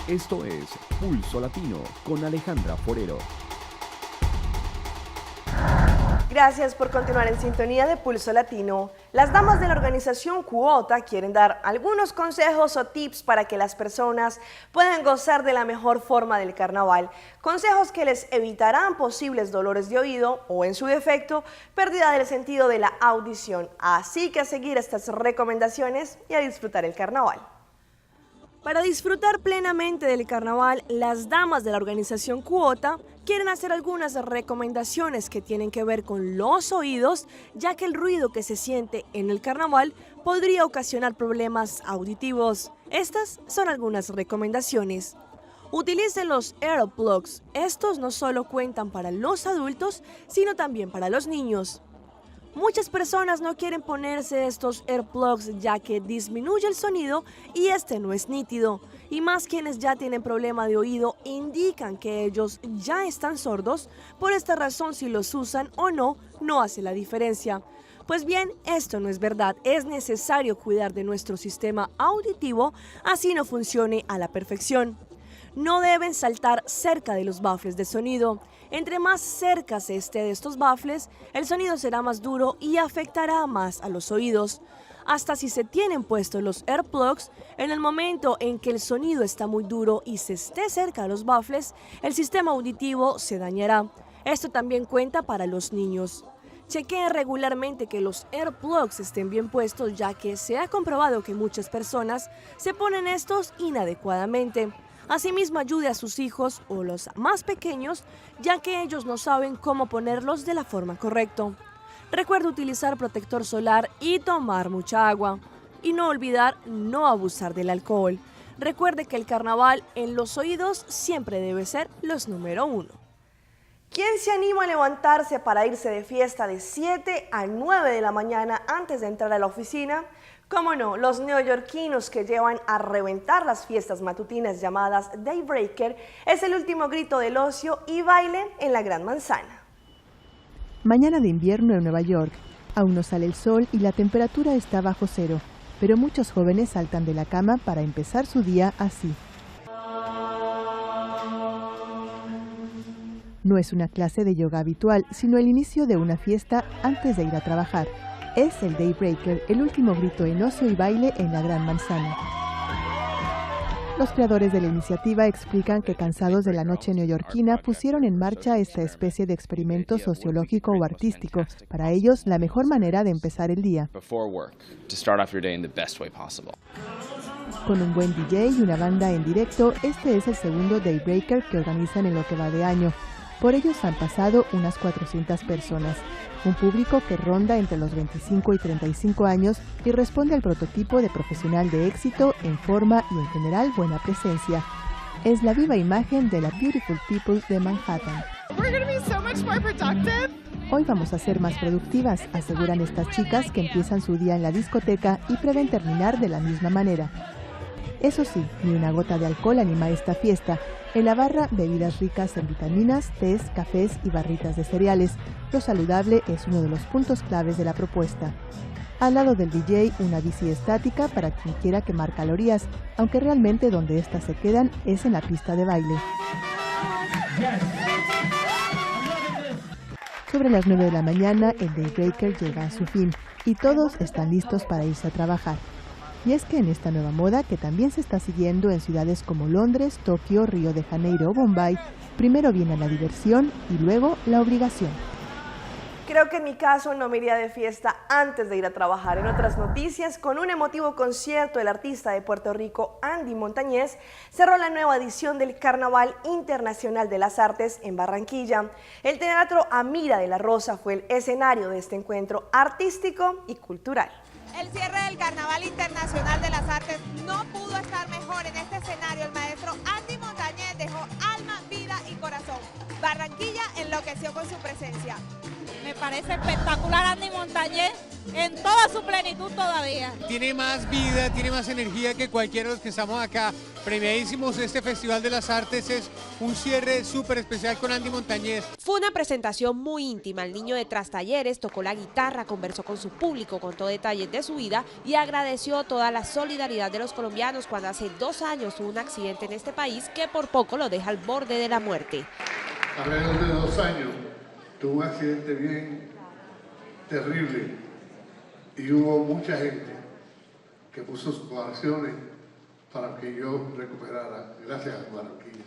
Esto es Pulso Latino con Alejandra Forero. Gracias por continuar en sintonía de Pulso Latino. Las damas de la organización Cuota quieren dar algunos consejos o tips para que las personas puedan gozar de la mejor forma del carnaval. Consejos que les evitarán posibles dolores de oído o, en su defecto, pérdida del sentido de la audición. Así que a seguir estas recomendaciones y a disfrutar el carnaval. Para disfrutar plenamente del carnaval, las damas de la organización Cuota quieren hacer algunas recomendaciones que tienen que ver con los oídos, ya que el ruido que se siente en el carnaval podría ocasionar problemas auditivos. Estas son algunas recomendaciones. Utilicen los earplugs. Estos no solo cuentan para los adultos, sino también para los niños. Muchas personas no quieren ponerse estos earplugs ya que disminuye el sonido y este no es nítido. Y más quienes ya tienen problema de oído indican que ellos ya están sordos. Por esta razón, si los usan o no, no hace la diferencia. Pues bien, esto no es verdad. Es necesario cuidar de nuestro sistema auditivo, así no funcione a la perfección. No deben saltar cerca de los baffles de sonido. Entre más cerca se esté de estos baffles, el sonido será más duro y afectará más a los oídos. Hasta si se tienen puestos los earplugs, en el momento en que el sonido está muy duro y se esté cerca de los baffles, el sistema auditivo se dañará. Esto también cuenta para los niños. Chequeen regularmente que los earplugs estén bien puestos, ya que se ha comprobado que muchas personas se ponen estos inadecuadamente. Asimismo, ayude a sus hijos o los más pequeños, ya que ellos no saben cómo ponerlos de la forma correcta. Recuerde utilizar protector solar y tomar mucha agua. Y no olvidar no abusar del alcohol. Recuerde que el carnaval en los oídos siempre debe ser los número 1. ¿Quién se anima a levantarse para irse de fiesta de 7 a 9 de la mañana antes de entrar a la oficina? Cómo no, los neoyorquinos que llevan a reventar las fiestas matutinas llamadas Daybreaker es el último grito del ocio y baile en la Gran Manzana. Mañana de invierno en Nueva York. Aún no sale el sol y la temperatura está bajo cero, pero muchos jóvenes saltan de la cama para empezar su día así. No es una clase de yoga habitual, sino el inicio de una fiesta antes de ir a trabajar. Es el Daybreaker, el último grito en ocio y baile en la Gran Manzana. Los creadores de la iniciativa explican que cansados de la noche neoyorquina pusieron en marcha esta especie de experimento sociológico o artístico. Para ellos, la mejor manera de empezar el día. Con un buen DJ y una banda en directo, este es el segundo Daybreaker que organizan en lo que va de año. Por ellos han pasado unas 400 personas, un público que ronda entre los 25 y 35 años y responde al prototipo de profesional de éxito, en forma y en general buena presencia. Es la viva imagen de la Beautiful People de Manhattan. Hoy vamos a ser más productivas, aseguran estas chicas que empiezan su día en la discoteca y prevén terminar de la misma manera. Eso sí, ni una gota de alcohol anima esta fiesta. En la barra, bebidas ricas en vitaminas, tés, cafés y barritas de cereales. Lo saludable es uno de los puntos claves de la propuesta. Al lado del DJ, una bici estática para quien quiera quemar calorías, aunque realmente donde estas se quedan es en la pista de baile. Sobre las 9 de la mañana, el Daybreaker llega a su fin y todos están listos para irse a trabajar. Y es que en esta nueva moda, que también se está siguiendo en ciudades como Londres, Tokio, Río de Janeiro o Bombay, primero viene la diversión y luego la obligación. Creo que en mi caso no me iría de fiesta antes de ir a trabajar. En otras noticias, con un emotivo concierto, el artista de Puerto Rico, Andy Montañez, cerró la nueva edición del Carnaval Internacional de las Artes en Barranquilla. El Teatro Amira de la Rosa fue el escenario de este encuentro artístico y cultural. El cierre del Carnaval Internacional de las Artes no pudo estar mejor. En este escenario el maestro Andy Montañez dejó alma, vida y corazón. Barranquilla enloqueció con su presencia. Me parece espectacular Andy Montañez en toda su plenitud todavía. Tiene más vida, tiene más energía que cualquiera de los que estamos acá. Premiadísimos, este Festival de las Artes es un cierre súper especial con Andy Montañez. Fue una presentación muy íntima. El niño de Trastalleres tocó la guitarra, conversó con su público, contó detalles de su vida y agradeció toda la solidaridad de los colombianos cuando hace 2 años tuvo un accidente en este país que por poco lo deja al borde de la muerte. Alrededor de 2 años tuvo un accidente bien terrible y hubo mucha gente que puso sus oraciones para que yo recuperara. Gracias, Barranquilla.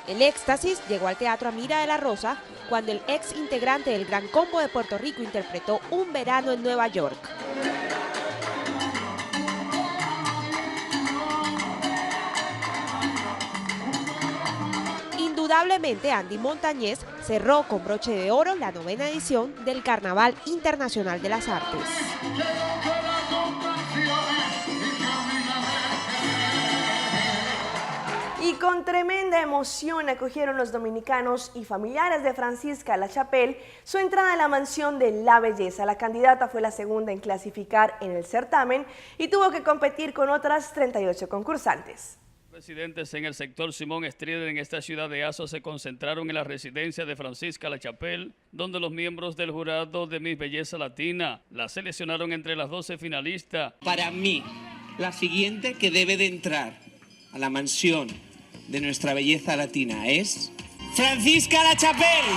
El éxtasis llegó al Teatro Amira de la Rosa cuando el ex integrante del Gran Combo de Puerto Rico interpretó Un verano en Nueva York. Indudablemente, Andy Montañez cerró con broche de oro la 9ª edición del Carnaval Internacional de las Artes. Y con tremenda emoción acogieron los dominicanos y familiares de Francisca Lachapelle su entrada a la mansión de la belleza. La candidata fue la segunda en clasificar en el certamen y tuvo que competir con otras 38 concursantes. Residentes en el sector Simón Strider en esta ciudad de Azo se concentraron en la residencia de Francisca Lachapelle, donde los miembros del jurado de Miss Belleza Latina la seleccionaron entre las 12 finalistas. Para mí, la siguiente que debe de entrar a la mansión de nuestra belleza latina es Francisca Lachapelle.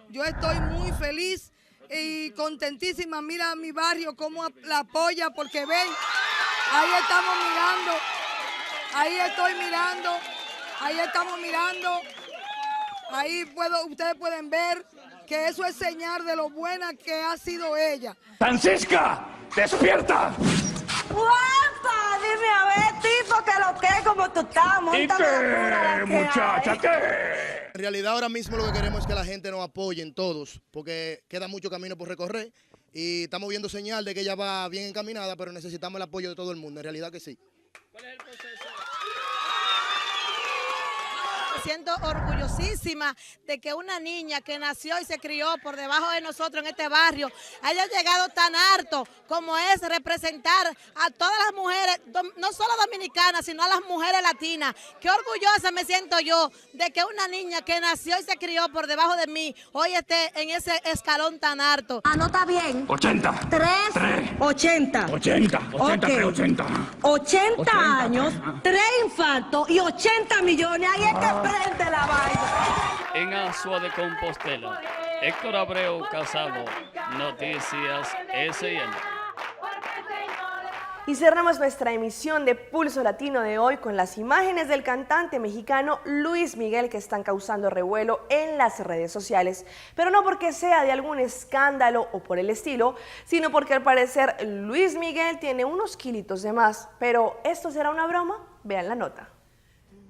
Yo estoy muy feliz y contentísima. Mira mi barrio cómo la apoya, porque ven, ahí estamos mirando, ahí estoy mirando, ahí estamos mirando, ahí ustedes pueden ver que eso es señal de lo buena que ha sido ella. ¡Francisca, despierta! ¡Guapa! Dime a ver, tipo, que lo que, como tú estás. ¿Y qué, muchacha, qué? En realidad ahora mismo lo que queremos es que la gente nos apoye en todos, porque queda mucho camino por recorrer y estamos viendo señal de que ella va bien encaminada, pero necesitamos el apoyo de todo el mundo, en realidad que sí. ¿Cuál es el proceso? Me siento orgullosísima de que una niña que nació y se crió por debajo de nosotros en este barrio haya llegado tan harto como es representar a todas las mujeres, no solo dominicanas, sino a las mujeres latinas. Qué orgullosa me siento yo de que una niña que nació y se crió por debajo de mí hoy esté en ese escalón tan alto. Anota bien. 80. 3. 80. 80. 80, Okay. 80. 80 años, 3 infartos y 80 millones. Ahí es que prende la vaina. En Azua de Compostela, Héctor Abreu Casado, Noticias SN. Y cerramos nuestra emisión de Pulso Latino de hoy con las imágenes del cantante mexicano Luis Miguel que están causando revuelo en las redes sociales. Pero no porque sea de algún escándalo o por el estilo, sino porque al parecer Luis Miguel tiene unos kilitos de más. Pero ¿esto será una broma? Vean la nota.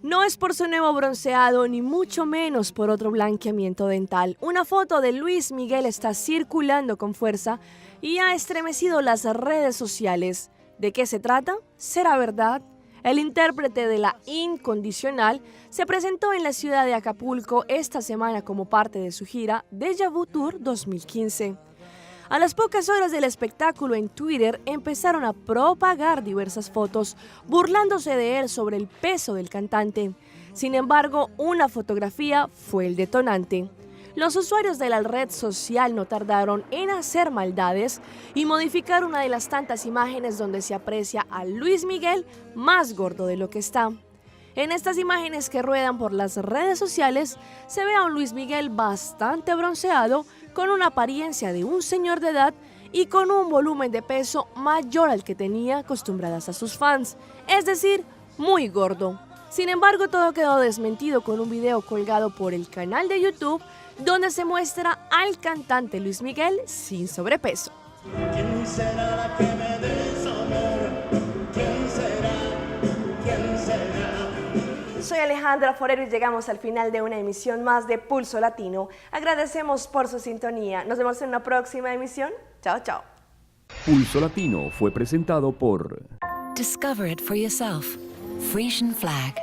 No es por su nuevo bronceado, ni mucho menos por otro blanqueamiento dental. Una foto de Luis Miguel está circulando con fuerza y ha estremecido las redes sociales. ¿De qué se trata? ¿Será verdad? El intérprete de La Incondicional se presentó en la ciudad de Acapulco esta semana como parte de su gira Déjà Vu Tour 2015. A las pocas horas del espectáculo en Twitter empezaron a propagar diversas fotos burlándose de él sobre el peso del cantante. Sin embargo, una fotografía fue el detonante. Los usuarios de la red social no tardaron en hacer maldades y modificar una de las tantas imágenes donde se aprecia a Luis Miguel más gordo de lo que está. En estas imágenes que ruedan por las redes sociales se ve a un Luis Miguel bastante bronceado, con una apariencia de un señor de edad y con un volumen de peso mayor al que tenía acostumbradas a sus fans, es decir, muy gordo. Sin embargo, todo quedó desmentido con un video colgado por el canal de YouTube donde se muestra al cantante Luis Miguel sin sobrepeso. ¿Quién será la que me dé su amor? ¿Quién será? ¿Quién será? Soy Alejandra Forero y llegamos al final de una emisión más de Pulso Latino. Agradecemos por su sintonía. Nos vemos en una próxima emisión. Chao, chao. Pulso Latino fue presentado por... Discover it for yourself. Frisian Flag.